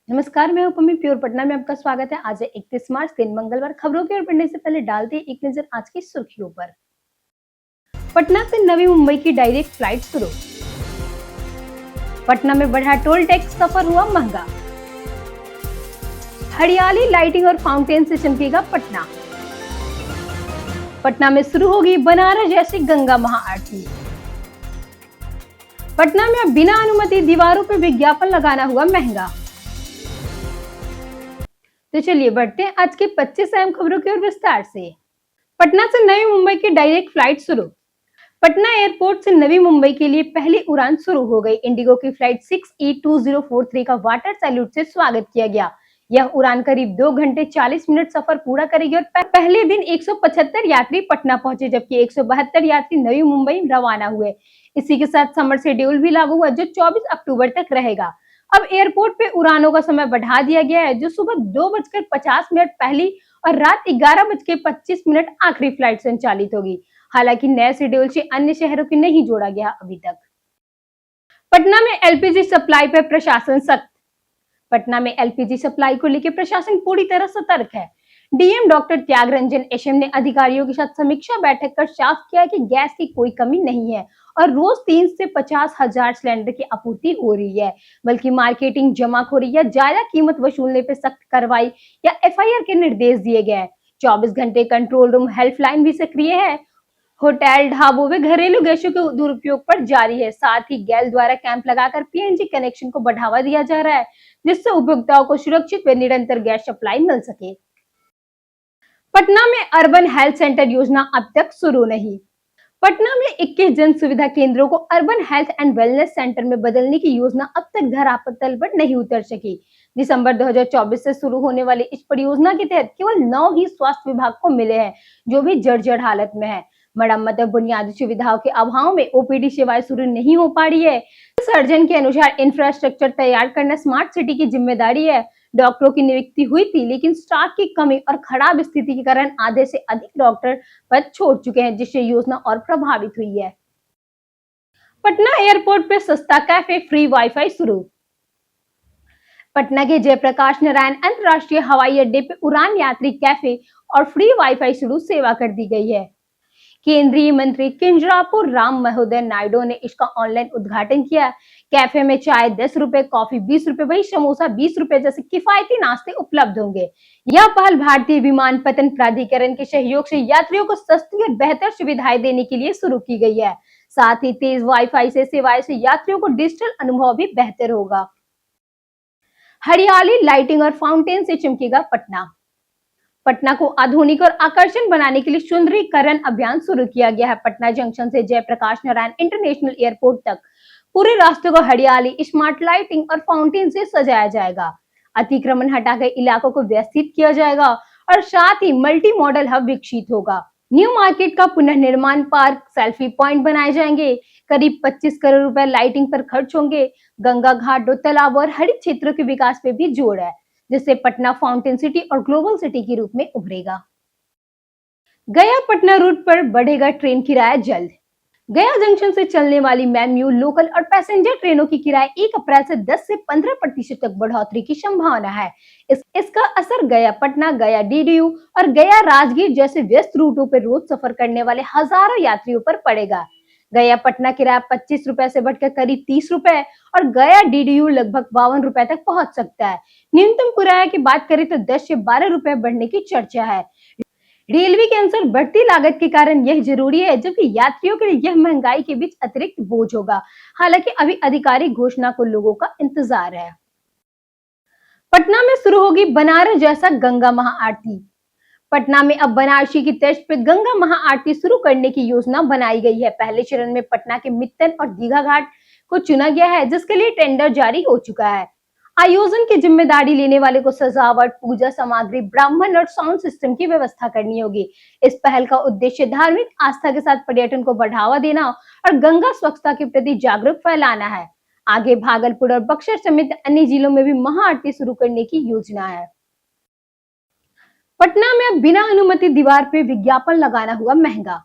नमस्कार, मैं उपमी प्योर पटना में आपका स्वागत है। आज है 31 मार्च, दिन मंगलवार। खबरों की ओर बढ़ने से पहले डालते हैं एक नजर आज की सुर्खियों पर। पटना से नवी मुंबई की डायरेक्ट फ्लाइट शुरू। पटना में बढ़ा टोल टैक्स, सफर हुआ महंगा। हरियाली, लाइटिंग और फाउंटेन से चमकेगा पटना। पटना में शुरू होगी बनारस जैसी गंगा महाआरती। पटना में अब बिना अनुमति दीवारों पर विज्ञापन लगाना हुआ महंगा। तो चलिए बढ़ते हैं आज के 25 अहम खबरों की ओर विस्तार से। पटना से नवी मुंबई की डायरेक्ट फ्लाइट शुरू। पटना एयरपोर्ट से नवी मुंबई के लिए पहली उड़ान शुरू हो गई। इंडिगो की फ्लाइट 6E2043 का वाटर सैल्यूट से स्वागत किया गया। यह उड़ान करीब 2 घंटे 40 मिनट सफर पूरा करेगी और पहले दिन 175 यात्री पटना पहुंचे, जबकि 172 यात्री नवी मुंबई रवाना हुए। इसी के साथ समर शेड्यूल भी लागू हुआ, जो 24 अक्टूबर तक रहेगा। अब एयरपोर्ट पे उड़ानों का समय बढ़ा दिया गया है, जो सुबह 2:50 पहली और रात 11:25 आखिरी फ्लाइट संचालित होगी। हालांकि नए शेड्यूल से अन्य शहरों की नहीं जोड़ा गया अभी तक। पटना में एलपीजी सप्लाई पर प्रशासन सख्त। पटना में एलपीजी सप्लाई को लेकर प्रशासन पूरी तरह सतर्क है। डीएम डॉक्टर त्यागरंजन एशम ने अधिकारियों के साथ समीक्षा बैठक कर साफ किया कि गैस की कोई कमी नहीं है और रोज 3 से 50 हजार सिलेंडर की आपूर्ति हो रही है, बल्कि मार्केटिंग, जमाखोरी या ज्यादा कीमत वसूलने पर सख्त कार्रवाई या एफआईआर के निर्देश दिए गए हैं। 24 घंटे कंट्रोल रूम हेल्पलाइन भी सक्रिय है। होटल, ढाबों में घरेलू गैसों के दुरुपयोग पर जारी है। साथ ही गैल द्वारा कैंप लगाकर पीएनजी कनेक्शन को बढ़ावा दिया जा रहा है, जिससे उपभोक्ताओं को सुरक्षित व निरंतर गैस सप्लाई मिल सके। पटना में अर्बन हेल्थ सेंटर योजना अब तक शुरू नहीं। पटना में 21 जन सुविधा केंद्रों को urban health and wellness centre में बदलने की योजना अब तक धरातल पर नहीं उतर सकी। दिसंबर 2024 से शुरू होने वाली इस परियोजना के तहत केवल 9 ही स्वास्थ्य विभाग को मिले हैं, जो भी जर्जर हालत में है। मरम्मत और बुनियादी सुविधाओं के अभाव में ओपीडी सेवाएं शुरू नहीं हो पा रही है। सर्जन के अनुसार इंफ्रास्ट्रक्चर तैयार करना स्मार्ट सिटी की जिम्मेदारी है। डॉक्टरों की नियुक्ति हुई थी, लेकिन स्टाफ की कमी और खराब स्थिति के कारण आधे से अधिक डॉक्टर पद छोड़ चुके हैं, जिससे योजना और प्रभावित हुई है। पटना एयरपोर्ट पर सस्ता कैफे, फ्री वाईफाई शुरू। पटना के जयप्रकाश नारायण अंतर्राष्ट्रीय हवाई अड्डे पर उड़ान यात्री कैफे और फ्री वाईफाई शुरू सेवा कर दी गई है। केंद्रीय मंत्री किंजरापु राम महोदय नायडू ने इसका ऑनलाइन उद्घाटन किया। कैफे में चाय 10 रुपए, कॉफी 20 रुपए, वही समोसा 20 रुपए जैसे किफायती नाश्ते उपलब्ध होंगे। यह पहल भारतीय विमानपत्तन प्राधिकरण के सहयोग से यात्रियों को सस्ती और बेहतर सुविधाएं देने के लिए शुरू की गई है। साथ ही तेज वाईफाई से सेवाएं से यात्रियों को डिजिटल अनुभव भी बेहतर होगा। हरियाली, लाइटिंग और फाउंटेन से चमकेगा पटना। पटना को आधुनिक और आकर्षण बनाने के लिए सुंदरीकरण अभियान शुरू किया गया है। पटना जंक्शन से जयप्रकाश नारायण इंटरनेशनल एयरपोर्ट तक पूरे रास्ते को हरियाली, स्मार्ट लाइटिंग और फाउंटेन से सजाया जाएगा। अतिक्रमण हटाकर इलाकों को व्यवस्थित किया जाएगा और साथ ही मल्टी मॉडल हब विकसित होगा। न्यू मार्केट का पुनर्निर्माण, पार्क, सेल्फी पॉइंट बनाए जाएंगे। करीब 25 करोड़ रुपए लाइटिंग पर खर्च होंगे। गंगा घाट, तालाब और हरित क्षेत्रों के विकास पे भी जोर है, जिससे पटना फाउंटेन सिटी और ग्लोबल सिटी के रूप में उभरेगा। गया पटना रूट पर बढ़ेगा ट्रेन किराया जल्द। गया जंक्शन से चलने वाली मेमू, लोकल और पैसेंजर ट्रेनों की किराए 1 अप्रैल से 10 से 15% तक बढ़ोतरी की संभावना है। इसका असर गया पटना, गया डीडीयू और गया राजगीर जैसे व्यस्त रूटों पर रोज सफर करने वाले हजारों यात्रियों पर पड़ेगा। गया पटना किराया 25 रुपए से बढ़कर करीब 30 रुपए और गया डीडीयू लगभग 52 रुपए तक पहुंच सकता है। न्यूनतम किराया की बात करें तो 10 से 12 रुपए बढ़ने की चर्चा है। रेलवे के अनुसार बढ़ती लागत के कारण यह जरूरी है, जबकि यात्रियों के लिए यह महंगाई के बीच अतिरिक्त बोझ होगा। हालांकि अभी आधिकारिक घोषणा को लोगों का इंतजार है। पटना में शुरू होगी बनारस जैसा गंगा महाआरती। पटना में अब बनारसी की तर्ज पर गंगा महाआरती शुरू करने की योजना बनाई गई है। पहले चरण में पटना के मित्तन और दीघा घाट को चुना गया है, जिसके लिए टेंडर जारी हो चुका है। आयोजन की जिम्मेदारी लेने वाले को सजावट, पूजा सामग्री, ब्राह्मण और साउंड सिस्टम की व्यवस्था करनी होगी। इस पहल का उद्देश्य धार्मिक आस्था के साथ पर्यटन को बढ़ावा देना और गंगा स्वच्छता के प्रति जागरूक फैलाना है। आगे भागलपुर और बक्सर समेत अन्य जिलों में भी महाआरती शुरू करने की योजना है। पटना में अब बिना अनुमति दीवार पर विज्ञापन लगाना हुआ महंगा।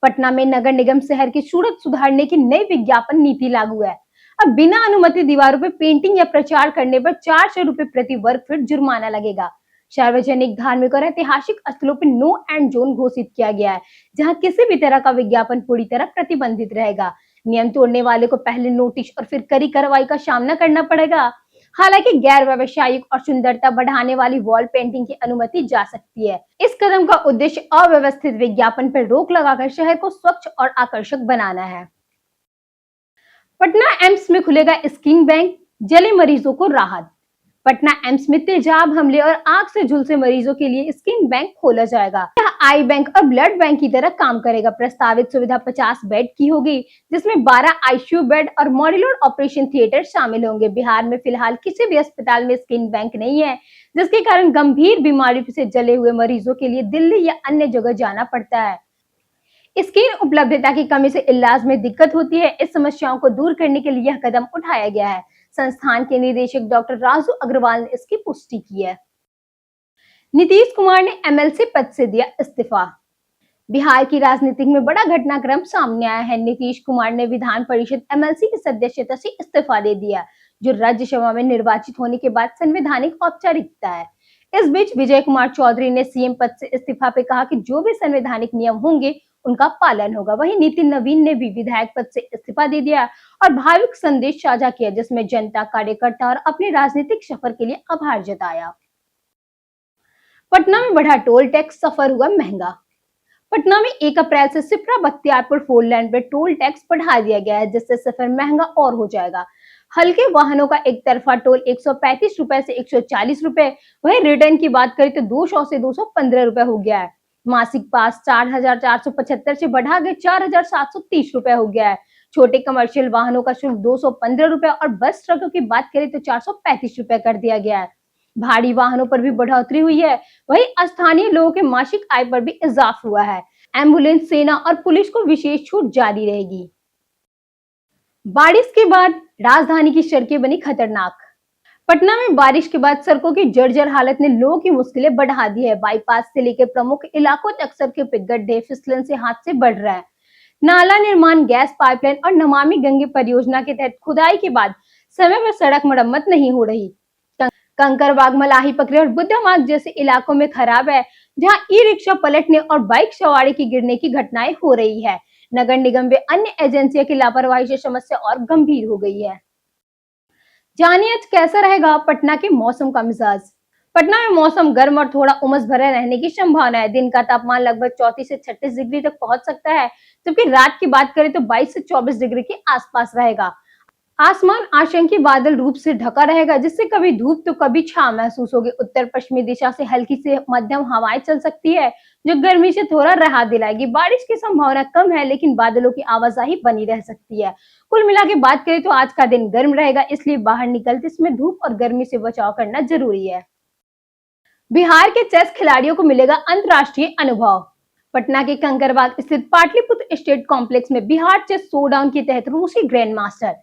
पटना में नगर निगम शहर की सूरत सुधारने की नई विज्ञापन नीति लागू है। अब बिना अनुमति दीवारों पर पेंटिंग या प्रचार करने पर 400 रुपए प्रति वर्ग फीट जुर्माना लगेगा। सार्वजनिक, धार्मिक और ऐतिहासिक स्थलों पर नो एंड जोन घोषित किया गया है, जहां किसी भी तरह का विज्ञापन पूरी तरह प्रतिबंधित रहेगा। नियम तोड़ने वाले को पहले नोटिस और फिर कड़ी कार्रवाई का सामना करना पड़ेगा। हालांकि गैर व्यावसायिक और सुंदरता बढ़ाने वाली वॉल पेंटिंग की अनुमति जा सकती है। इस कदम का उद्देश्य अव्यवस्थित विज्ञापन पर रोक लगाकर शहर को स्वच्छ और आकर्षक बनाना है। पटना एम्स में खुलेगा स्किन बैंक, जले मरीजों को राहत। पटना एम्स में तेजाब हमले और आग से झुलसे मरीजों के लिए स्किन बैंक खोला जाएगा। यह आई बैंक और ब्लड बैंक की तरह काम करेगा। प्रस्तावित सुविधा 50 बेड की होगी, जिसमें 12 आईसीयू बेड और मॉड्यूलर ऑपरेशन थिएटर शामिल होंगे। बिहार में फिलहाल किसी भी अस्पताल में स्किन बैंक नहीं है, जिसके कारण गंभीर बीमारी से जले हुए मरीजों के लिए दिल्ली या अन्य जगह जाना पड़ता है। स्किन उपलब्धता की कमी से इलाज में दिक्कत होती है। इस समस्याओं को दूर करने के लिए यह कदम उठाया गया है। संस्थान के निदेशक डॉक्टर राजू अग्रवाल ने इसकी पुष्टि की है। नीतीश कुमार ने एमएलसी पद से दिया इस्तीफा। बिहार की राजनीति में बड़ा घटनाक्रम सामने आया है। नीतीश कुमार ने विधान परिषद एमएलसी की सदस्यता से इस्तीफा दे दिया, जो राज्यसभा में निर्वाचित होने के बाद संवैधानिक औपचारिकता है। इस बीच विजय कुमार चौधरी ने सीएम पद से इस्तीफा पे कहा कि जो भी संवैधानिक नियम होंगे उनका पालन होगा। वहीं नितिन नवीन ने भी विधायक पद से इस्तीफा दे दिया और भावुक संदेश साझा किया, जिसमें जनता, कार्यकर्ता और अपने राजनीतिक सफर के लिए आभार जताया। पटना में बढ़ा टोल टैक्स, सफर हुआ महंगा। पटना में 1 अप्रैल से सिपरा बख्तियारपुर 4 लेन पर टोल टैक्स बढ़ा दिया गया है, जिससे सफर महंगा और हो जाएगा। हल्के वाहनों का एक तरफा टोल 135 रुपए से 140 रुपए, वहीं रिटर्न की बात करें तो 200 से 215 रुपए हो गया है। मासिक पास 4,475 से बढ़ा के 4,730 रुपए हो गया है। छोटे कमर्शियल वाहनों का शुल्क 215 रुपए और बस ट्रकों की बात करें तो 435 रुपए कर दिया गया है। भारी वाहनों पर भी बढ़ोतरी हुई है। वहीं स्थानीय लोगों के मासिक आय पर भी इजाफा हुआ है। एम्बुलेंस, सेना और पुलिस को विशेष छूट जारी रहेगी। बारिश के बाद राजधानी की सड़कें बनी खतरनाक। पटना में बारिश के बाद सड़कों की जर्जर हालत ने लोगों की मुश्किलें बढ़ा दी है। बाईपास से लेकर प्रमुख इलाकों तक सड़कों पे गड्ढे, फिसलन से हादसे बढ़ रहा है। नाला निर्माण, गैस पाइपलाइन और नमामि गंगे परियोजना के तहत खुदाई के बाद समय पर सड़क मरम्मत नहीं हो रही। कंकरबाग, मलाही पकरे और बुद्धा मार्ग जैसे इलाकों में खराब है, जहां ई रिक्शा पलटने और बाइक सवारी की गिरने की घटनाएं हो रही है। नगर निगम व अन्य एजेंसियों की लापरवाही से समस्या और गंभीर हो गई है। जानिए आज कैसा रहेगा पटना के मौसम का मिजाज। पटना में मौसम गर्म और थोड़ा उमस भरा रहने की संभावना है। दिन का तापमान लगभग 34 से 36 डिग्री तक पहुंच सकता है, जबकि रात की बात करें तो 22 से 24 डिग्री के आसपास रहेगा। आसमान आंशिक बादल रूप से ढका रहेगा, जिससे कभी धूप तो कभी छांव महसूस होगी। उत्तर पश्चिमी दिशा से हल्की से मध्यम हवाएं चल सकती है, जो गर्मी से थोड़ा राहत दिलाएगी। बारिश की संभावना कम है, लेकिन बादलों की आवाजाही बनी रह सकती है। कुल मिला के बात करें तो आज का दिन गर्म रहेगा, इसलिए बाहर निकलते समय धूप और गर्मी से बचाव करना जरूरी है। बिहार के चेस खिलाड़ियों को मिलेगा अंतर्राष्ट्रीय अनुभव। पटना के कंकरबाग स्थित पाटलिपुत्र स्टेट कॉम्प्लेक्स में बिहार चेस शोडाउन के तहत रूसी ग्रैंड मास्टर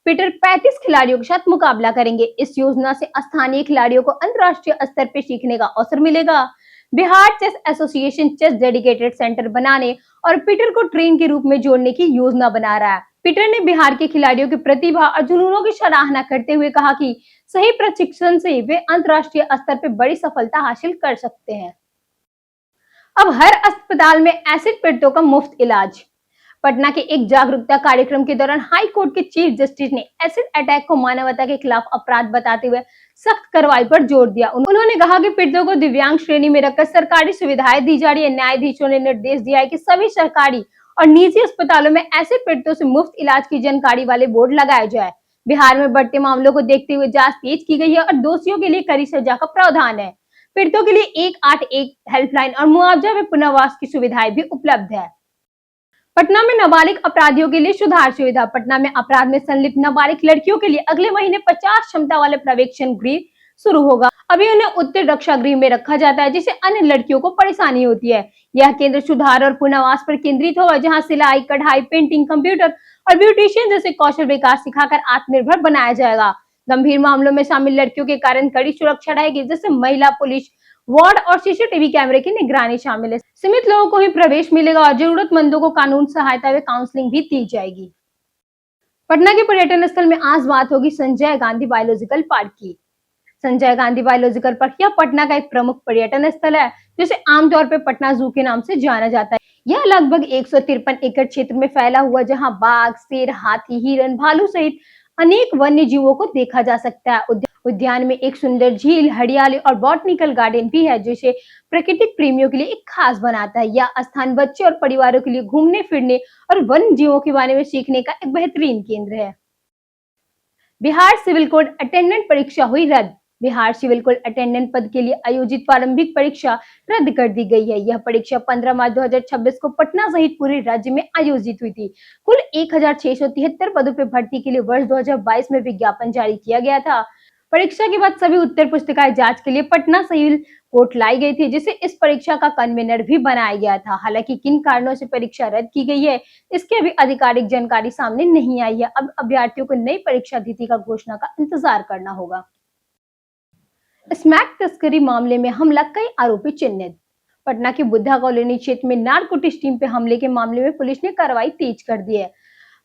पीटर 35 खिलाड़ियों के साथ मुकाबला करेंगे। इस योजना से स्थानीय खिलाड़ियों को अंतर्राष्ट्रीय स्तर पर सीखने का अवसर मिलेगा। Bihar chess association chess dedicated centre बनाने और पीटर को ट्रेन के रूप में जोड़ने की योजना बना रहा है। पीटर ने बिहार के खिलाड़ियों की प्रतिभा और जुनूनों की सराहना करते हुए कहा कि सही प्रशिक्षण से वे अंतर्राष्ट्रीय स्तर पर बड़ी सफलता हासिल कर सकते हैं। अब हर अस्पताल में एसिड पीड़ितों का मुफ्त इलाज। पटना के एक जागरूकता कार्यक्रम के दौरान हाई कोर्ट के चीफ जस्टिस ने एसिड अटैक को मानवता के खिलाफ अपराध बताते हुए सख्त कार्रवाई पर जोर दिया। उन्होंने कहा कि पीड़ितों को दिव्यांग श्रेणी में रखकर सरकारी सुविधाएं दी जा रही है। न्यायाधीशों ने निर्देश दिया है कि सभी सरकारी और निजी अस्पतालों में एसिड पीड़ितों से मुफ्त इलाज की जानकारी वाले बोर्ड लगाए जाए। बिहार में बढ़ते मामलों को देखते हुए जांच तेज की गई है और दोषियों के लिए कड़ी सजा का प्रावधान है। पीड़ितों के लिए 181 हेल्पलाइन और मुआवजा व पुनर्वास की सुविधाएं भी उपलब्ध है। पटना में नाबालिग अपराधियों के लिए सुधार सुविधा। पटना में अपराध में संलिप्त नाबालिग लड़कियों के लिए अगले महीने 50 क्षमता वाले प्रवेशन गृह शुरू होगा। अभी उन्हें उत्तर रक्षा गृह में रखा जाता है, जिससे अन्य लड़कियों को परेशानी होती है। यह केंद्र सुधार और पुनर्वास पर केंद्रित होगा, जहां सिलाई, कढ़ाई, पेंटिंग, कंप्यूटर और ब्यूटिशियन जैसे कौशल विकास सिखाकर आत्मनिर्भर बनाया जाएगा। गंभीर मामलों में शामिल लड़कियों के कारण कड़ी सुरक्षा रहेगी, जैसे महिला पुलिस वार्ड और सीसीटीवी कैमरे की निगरानी शामिल है। सीमित लोगों को ही प्रवेश मिलेगा और जरूरतमंदों को कानून सहायता व काउंसलिंग भी दी जाएगी। पटना के पर्यटन स्थल में आज बात होगी संजय गांधी बायोलॉजिकल पार्क की। संजय गांधी बायोलॉजिकल पार्क यह पटना का एक प्रमुख पर्यटन स्थल है, जिसे आमतौर पर पटना जू के नाम से जाना जाता है। यह लगभग 153 एकड़ क्षेत्र में फैला हुआ, जहां बाघ, शेर, हाथी, हिरन, भालू सहित अनेक वन्य जीवों को देखा जा सकता है। उद्यान में एक सुंदर झील, हरियाली और बॉटनिकल गार्डन भी है, जिसे प्राकृतिक प्रेमियों के लिए एक खास बनाता है। यह स्थान बच्चे और परिवारों के लिए घूमने फिरने और वन्य जीवों के बारे में सीखने का एक बेहतरीन केंद्र है। बिहार सिविल कोड अटेंडेंट परीक्षा हुई रद्द। बिहार सिविल कोड अटेंडेंट पद के लिए आयोजित प्रारंभिक परीक्षा रद्द कर दी गई है। यह परीक्षा 15 मार्च 2026 को पटना सहित पूरे राज्य में आयोजित हुई थी। कुल 1673 पदों पर भर्ती के लिए वर्ष 2022 में विज्ञापन जारी किया गया था। परीक्षा के बाद सभी उत्तर पुस्तिकाएं जांच के लिए पटना सिविल कोर्ट लाई गई थी, जिसे इस परीक्षा का कन्वेनर भी बनाया गया था। हालांकि किन कारणों से परीक्षा रद्द की गई है, इसकी अभी आधिकारिक जानकारी सामने नहीं आई है। अब अभ्यर्थियों को नई परीक्षा तिथि का घोषणा का इंतजार करना होगा। स्मैक तस्करी मामले में हमला, कई आरोपी चिन्हित। पटना के बुद्धा कॉलोनी क्षेत्र में नारकोटिक्स टीम पे हमले के मामले में पुलिस ने कार्रवाई तेज कर दी है।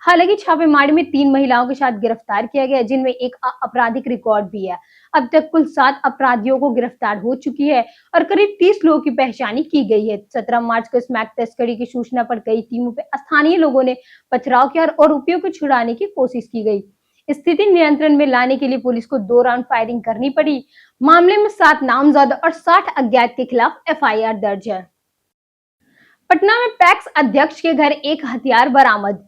हालांकि छापेमारी में 3 महिलाओं के साथ गिरफ्तार किया गया, जिनमें एक आपराधिक रिकॉर्ड भी है। अब तक कुल 7 अपराधियों को गिरफ्तार हो चुकी है और करीब 30 लोगों की पहचान की गई है। 17 मार्च को स्मैक तस्करी की सूचना पर कई टीमों पर स्थानीय लोगों ने पथराव किया और आरोपियों को छुड़ाने की कोशिश की गई। स्थिति नियंत्रण में लाने के लिए पुलिस को 2 राउंड फायरिंग करनी पड़ी। मामले में 7 नामजद और 60 अज्ञात के खिलाफ एफआईआर दर्ज है। पटना में पैक्स अध्यक्ष के घर एक हथियार बरामद।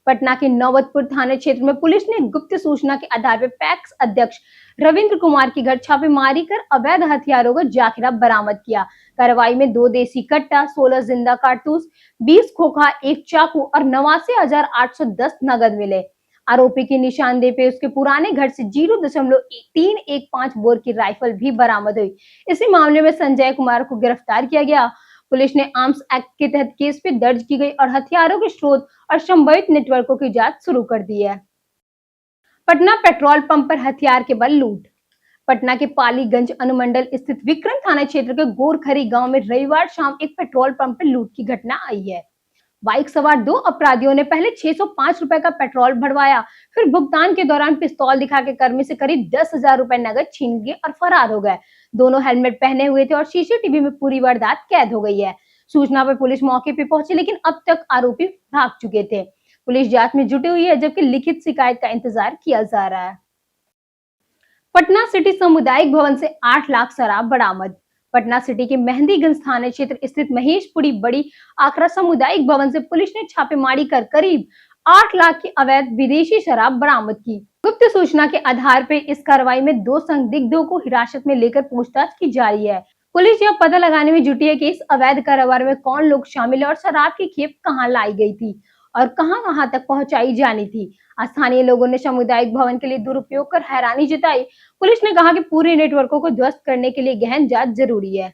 पटना के नौबतपुर थाना क्षेत्र में पुलिस ने गुप्त सूचना के आधार पर पैक्स अध्यक्ष रविंद्र कुमार के घर छापेमारी कर अवैध हथियारों का जाखिरा बरामद किया। कार्रवाई में 2 देसी कट्टा, 16 जिंदा कारतूस, 20 खोखा, एक चाकू और 89,810 नगद मिले। आरोपी की निशानदेही पे उसके पुराने घर से 0.315 बोर की राइफल भी बरामद हुई। इसी मामले में संजय कुमार को गिरफ्तार किया गया। पुलिस ने आर्म्स एक्ट के तहत केस पे दर्ज की गई और हथियारों के स्रोत और संभावित नेटवर्कों की जांच शुरू कर दी है। पटना पेट्रोल पंप पर हथियार के बल लूट। पटना के पालीगंज अनुमंडल स्थित विक्रम थाना क्षेत्र के गोरखरी गांव में रविवार शाम एक पेट्रोल पंप पर लूट की घटना आई है। बाइक सवार 2 अपराधियों ने पहले 605 रुपए का पेट्रोल भरवाया, फिर भुगतान के दौरान पिस्तौल दिखा के कर्मी से करीब 10,000 रुपए नगद छीन लिए और फरार हो गए। दोनों हेलमेट पहने हुए थे और सीसीटीवी में पूरी वारदात कैद हो गई है। सूचना पर पुलिस मौके पर पहुंची, लेकिन अब तक आरोपी भाग चुके थे। पुलिस जांच में जुटी हुई है, जबकि लिखित शिकायत का इंतजार किया जा रहा है। पटना सिटी सामुदायिक भवन से 8 लाख शराब बरामद। पटना सिटी के मेहंदीगंज थाना क्षेत्र स्थित महेशपुरी बड़ी आखरा सामुदायिक भवन से पुलिस ने छापेमारी कर करीब 8 लाख की अवैध विदेशी शराब बरामद की। गुप्त सूचना के आधार पर इस कार्रवाई में 2 संदिग्धों को हिरासत में लेकर पूछताछ की जा रही है। पुलिस यह पता लगाने में जुटी है कि इस अवैध कारोबार में कौन लोग शामिल है और शराब की खेप कहां लाई गई थी और कहां तक पहुंचाई जानी थी। स्थानीय लोगों ने सामुदायिक भवन के लिए दुरुपयोग कर हैरानी जताई। पुलिस ने कहा कि पूरे नेटवर्कों को ध्वस्त करने के लिए गहन जांच जरूरी है।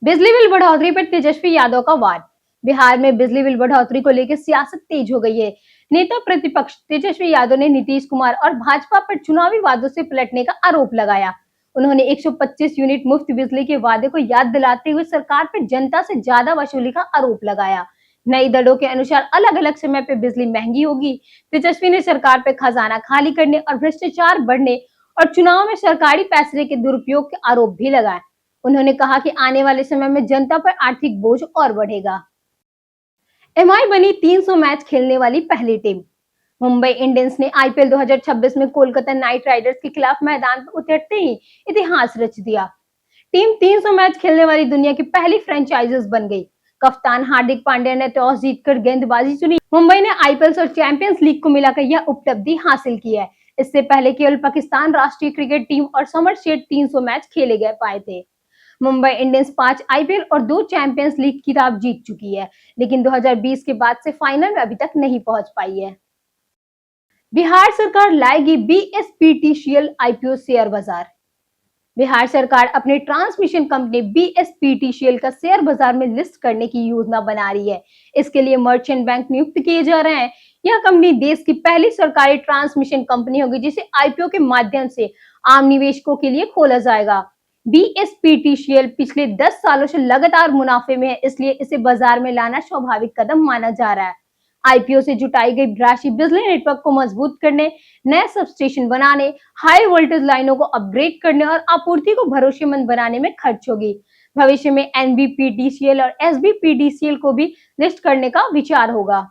बिजली बिल बढ़ोतरी पर तेजस्वी यादव का वार। बिहार में बिजली बिल बढ़ोतरी को लेकर सियासत तेज हो गई है। नेता प्रतिपक्ष तेजस्वी यादव ने नीतीश कुमार और भाजपा पर चुनावी वादों से पलटने का आरोप लगाया। उन्होंने 125 यूनिट मुफ्त बिजली के वादे को याद दिलाते हुए सरकार पर जनता से ज्यादा वसूली का आरोप लगाया। नई दरों के अनुसार अलग अलग समय पे बिजली महंगी होगी। तेजस्वी ने सरकार पे खजाना खाली करने और भ्रष्टाचार बढ़ने और चुनाव में सरकारी पैसे के दुरुपयोग के आरोप भी लगाए। उन्होंने कहा कि आने वाले समय में जनता पर आर्थिक बोझ और बढ़ेगा। एमआई बनी 300 मैच खेलने वाली पहली टीम। मुंबई इंडियंस ने आईपीएल 2026 में कोलकाता नाइट राइडर्स के खिलाफ मैदान पर उतरते ही इतिहास रच दिया। टीम 300 मैच खेलने वाली दुनिया की पहली फ्रेंचाइजीज बन गई। कप्तान हार्दिक पांड्या ने टॉस जीतकर गेंदबाजी चुनी। मुंबई ने आईपीएल और चैंपियंस लीग को मिलाकर यह उपलब्धि हासिल की है। इससे पहले केवल पाकिस्तान राष्ट्रीय क्रिकेट टीम और समरसेट 300 मैच खेले गए पाए थे। मुंबई इंडियंस 5 आईपीएल और 2 चैंपियंस लीग खिताब जीत चुकी है, लेकिन 2020 के बाद से फाइनल में अभी तक नहीं पहुंच पाई है। बिहार सरकार लाएगी बीएसपीटीसीएल आईपीओ शेयर बाजार। बिहार सरकार अपने ट्रांसमिशन कंपनी बीएसपीटीसीएल का शेयर बाजार में लिस्ट करने की योजना बना रही है। इसके लिए मर्चेंट बैंक नियुक्त किए जा रहे हैं। यह कंपनी देश की पहली सरकारी ट्रांसमिशन कंपनी होगी, जिसे आईपीओ के माध्यम से आम निवेशकों के लिए खोला जाएगा। बीएसपीटीसीएल पिछले 10 सालों से लगातार मुनाफे में है, इसलिए इसे बाजार में लाना स्वाभाविक कदम माना जा रहा है। आईपीओ से जुटाई गई राशि बिजली नेटवर्क को मजबूत करने, नए सब स्टेशन बनाने, हाई वोल्टेज लाइनों को अपग्रेड करने और आपूर्ति को भरोसेमंद बनाने में खर्च होगी। भविष्य में एनबीपीडीसीएल और एसबीपीडीसीएल को भी लिस्ट करने का विचार होगा।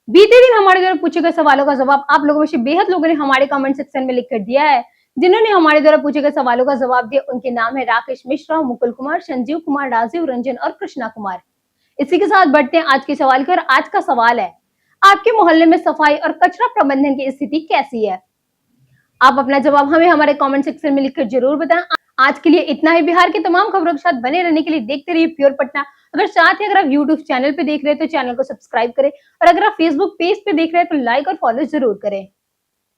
बीते दिन हमारे द्वारा पूछे गए सवालों का जवाब आप लोगों में से बेहद लोगों ने हमारे कमेंट सेक्शन में लिख कर दिया है। जिन्होंने हमारे द्वारा पूछे गए सवालों का जवाब दिया उनके नाम है राकेश मिश्रा, मुकुल कुमार, संजीव कुमार, राजीव रंजन और कृष्णा कुमार। इसी के साथ बढ़ते हैं आज के सवाल की और आज का सवाल है, आपके मोहल्ले में सफाई और कचरा प्रबंधन की स्थिति कैसी है? आप अपना जवाब हमें हमारे कमेंट सेक्शन में लिखकर जरूर बताएं। आज के लिए इतना ही। बिहार की तमाम खबरों के साथ बने रहने के लिए देखते रहिए प्योर पटना। अगर साथ ही अगर आप यूट्यूब चैनल पे देख रहे हैं तो चैनल को सब्सक्राइब करें और अगर आप फेसबुक पेज पे देख रहे हैं तो लाइक और फॉलो जरूर करें।